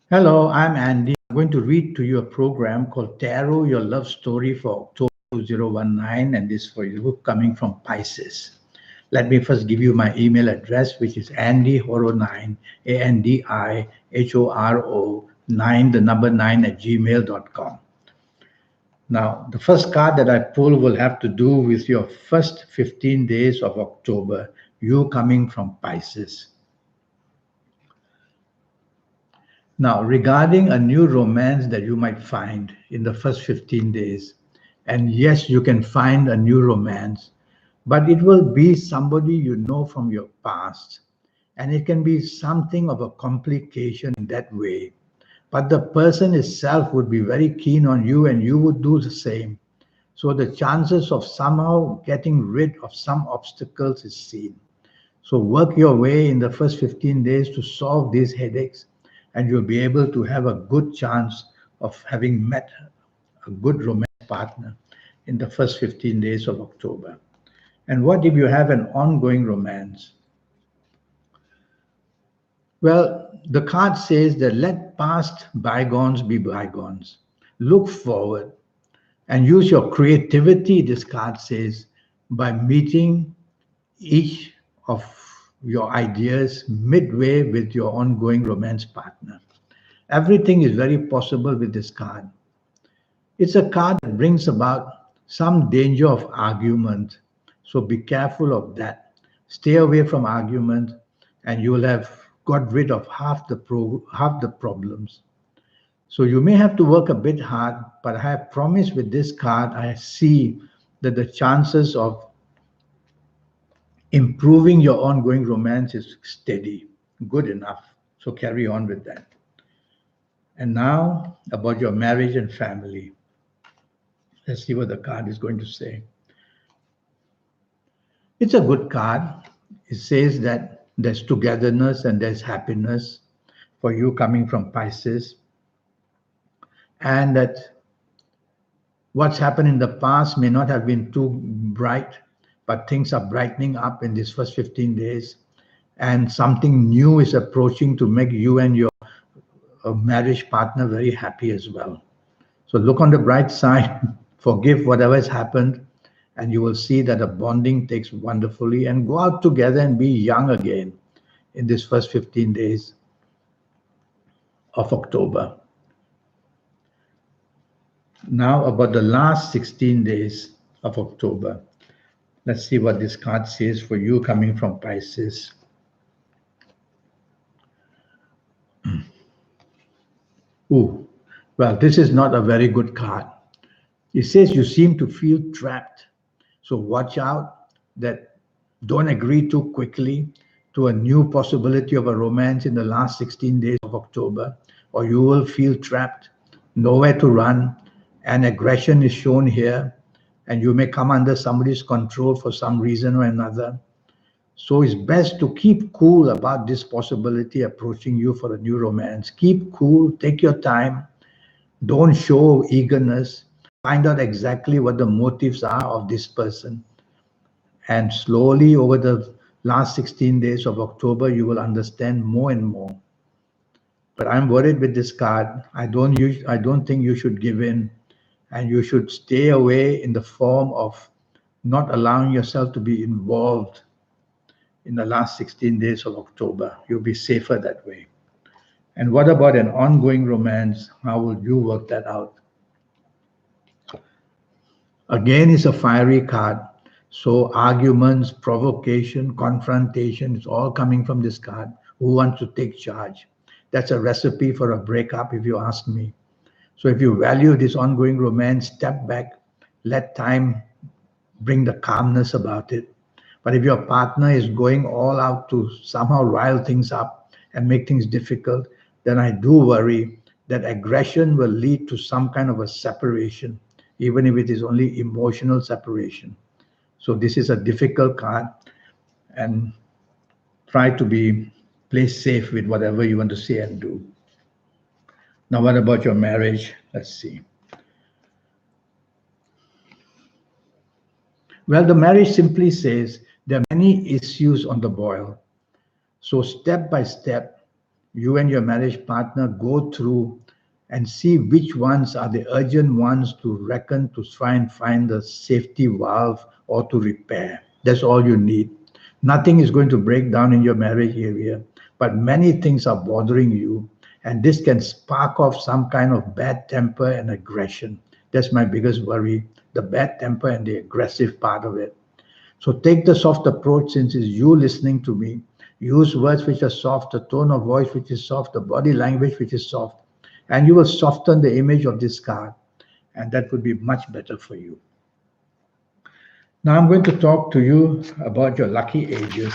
Hello, I'm Andy. I'm going to read to you a program called Tarot Your Love Story for October 2019, and this for you coming from Pisces. Let me first give you my email address, which is andyhoro9, ANDIHORO 9, the number 9 at gmail.com. Now, the first card that I pull will have to do with your first 15 days of October, you coming from Pisces. Now, regarding a new romance that you might find in the first 15 days, and yes, you can find a new romance, but it will be somebody you know from your past. And it can be something of a complication in that way. But the person itself would be very keen on you, and you would do the same. So the chances of somehow getting rid of some obstacles is seen. So work your way in the first 15 days to solve these headaches, and you'll be able to have a good chance of having met a good romance partner in the first 15 days of October. And what if you have an ongoing romance? Well, the card says that let past bygones be bygones. Look forward and use your creativity, this card says, by meeting each of your ideas midway with your ongoing romance partner. Everything is very possible with this card. It's a card that brings about some danger of argument. So be careful of that. Stay away from argument and you will have got rid of half the problems. So you may have to work a bit hard, but I have promised with this card, I see that the chances of improving your ongoing romance is steady, good enough. So carry on with that. And now about your marriage and family. Let's see what the card is going to say. It's a good card. It says that there's togetherness and there's happiness for you coming from Pisces, and that what's happened in the past may not have been too bright, but things are brightening up in these first 15 days, and something new is approaching to make you and your marriage partner very happy as well. So look on the bright side, forgive whatever has happened, and you will see that the bonding takes wonderfully, and go out together and be young again in this first 15 days of October. Now about the last 16 days of October. Let's see what this card says for you coming from Pisces. Ooh, well, this is not a very good card. It says you seem to feel trapped. So watch out that don't agree too quickly to a new possibility of a romance in the last 16 days of October, or you will feel trapped, nowhere to run, and aggression is shown here, and you may come under somebody's control for some reason or another. So it's best to keep cool about this possibility approaching you for a new romance. Keep cool, take your time, don't show eagerness, find out exactly what the motives are of this person. And slowly over the last 16 days of October, you will understand more and more. But I'm worried with this card. I don't think you should give in, and you should stay away in the form of not allowing yourself to be involved in the last 16 days of October. You'll be safer that way. And what about an ongoing romance? How will you work that out? Again, it's a fiery card. So arguments, provocation, confrontation is all coming from this card. Who wants to take charge? That's a recipe for a breakup, if you ask me. So if you value this ongoing romance, step back, let time bring the calmness about it. But if your partner is going all out to somehow rile things up and make things difficult, then I do worry that aggression will lead to some kind of a separation, even if it is only emotional separation. So this is a difficult card, and try to be play safe with whatever you want to say and do. Now, what about your marriage? Let's see. Well, the marriage simply says there are many issues on the boil. So step by step, you and your marriage partner go through and see which ones are the urgent ones to reckon to try and find the safety valve or to repair. That's all you need. Nothing is going to break down in your marriage area, but many things are bothering you, and this can spark off some kind of bad temper and aggression. That's my biggest worry, the bad temper and the aggressive part of it. So take the soft approach since it's you listening to me. Use words which are soft, a tone of voice which is soft, a body language which is soft, and you will soften the image of this card, and that would be much better for you. Now I'm going to talk to you about your lucky ages.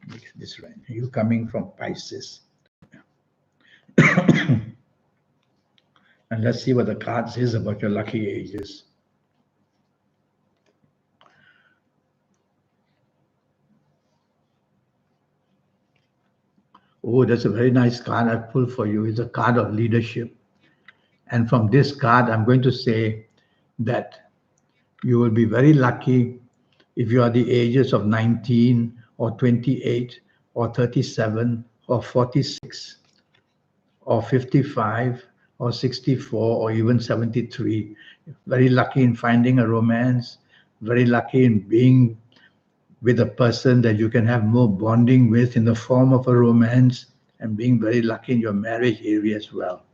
Make this right. You coming from Pisces. And let's see what the card says about your lucky ages. Oh, that's a very nice card I pulled for you. It's a card of leadership. And from this card, I'm going to say that you will be very lucky if you are the ages of 19 or 28 or 37 or 46 or 55 or 64 or even 73. Very lucky in finding a romance, very lucky in being with a person that you can have more bonding with in the form of a romance, and being very lucky in your marriage area as well.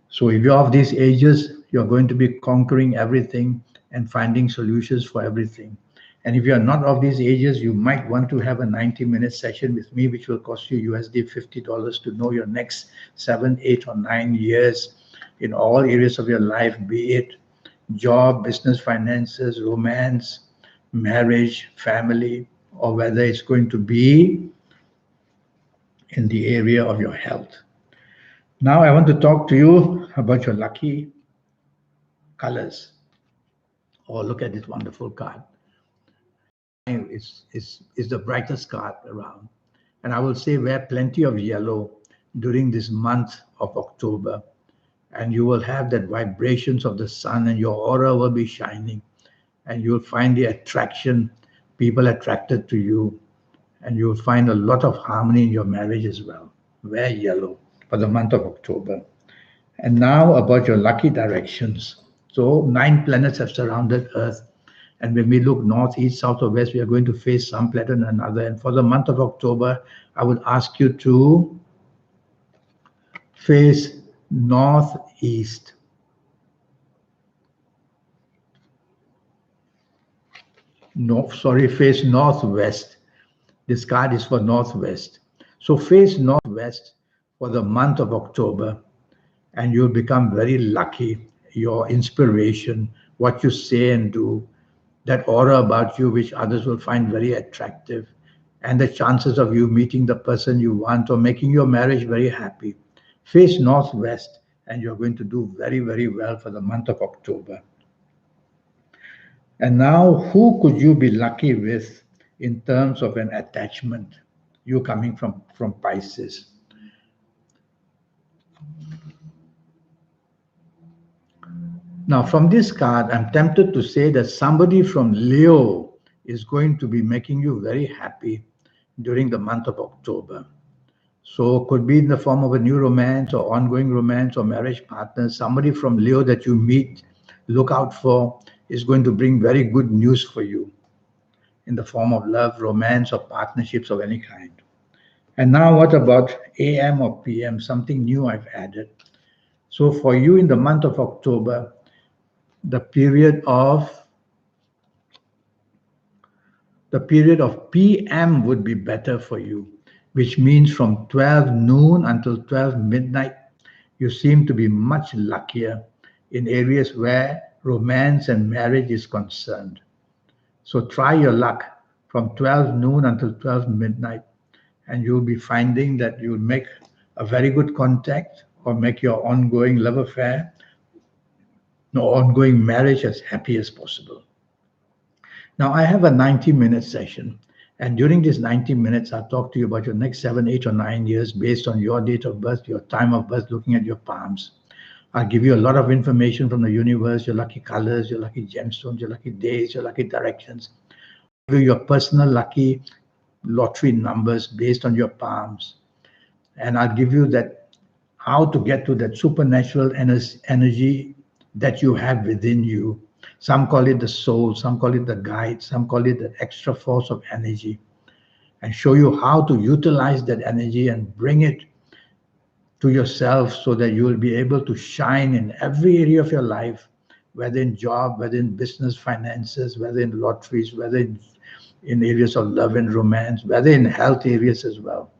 So if you're of these ages, you're going to be conquering everything and finding solutions for everything. And if you're not of these ages, you might want to have a 90-minute session with me, which will cost you USD $50 to know your next 7, 8, or 9 years in all areas of your life, be it job, business, finances, romance, marriage, family, or whether it's going to be in the area of your health. Now I want to talk to you about your lucky colors. Oh, look at this wonderful card. It's the brightest card around. And I will say wear plenty of yellow during this month of October. And you will have that vibrations of the sun and your aura will be shining. And you'll find the attraction, people attracted to you. And you'll find a lot of harmony in your marriage as well. Wear yellow for the month of October. And now about your lucky directions. So 9 planets have surrounded Earth. And when we look north, east, south, or west, we are going to face some planet and another. And for the month of October, I would ask you to face northeast. No, sorry, face northwest. This card is for northwest. So face northwest for the month of October, and you'll become very lucky. Your inspiration, what you say and do, that aura about you, which others will find very attractive, and the chances of you meeting the person you want or making your marriage very happy. Face northwest, and you're going to do very, very well for the month of October. And now, who could you be lucky with in terms of an attachment? You coming from Pisces. Now, from this card, I'm tempted to say that somebody from Leo is going to be making you very happy during the month of October. So it could be in the form of a new romance or ongoing romance or marriage partner. Somebody from Leo that you meet, look out for, is going to bring very good news for you in the form of love, romance, or partnerships of any kind. And now what about AM or PM? Something new I've added. So for you in the month of October, the period of PM would be better for you, which means from 12 noon until 12 midnight, you seem to be much luckier in areas where romance and marriage is concerned. So try your luck from 12 noon until 12 midnight, and you'll be finding that you'll make a very good contact or make your ongoing love affair, no ongoing marriage as happy as possible. Now, I have a 90-minute session, and during these 90 minutes, I'll talk to you about your next 7, 8, or 9 years based on your date of birth, your time of birth, looking at your palms. I'll give you a lot of information from the universe, your lucky colors, your lucky gemstones, your lucky days, your lucky directions. I'll give you your personal lucky lottery numbers based on your palms. and I'll give you that how to get to that supernatural energy that you have within you. Some call it the soul, some call it the guide, some call it the extra force of energy, and show you how to utilize that energy and bring it to yourself so that you will be able to shine in every area of your life, whether in job, whether in business, finances, whether in lotteries, whether in areas of love and romance, whether in health areas as well.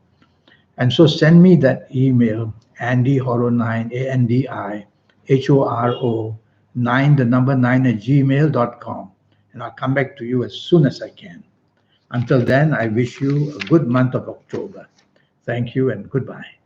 And so send me that email, andyhoro9, ANDIHORO 9, the number 9 at gmail.com. And I'll come back to you as soon as I can. Until then, I wish you a good month of October. Thank you and goodbye.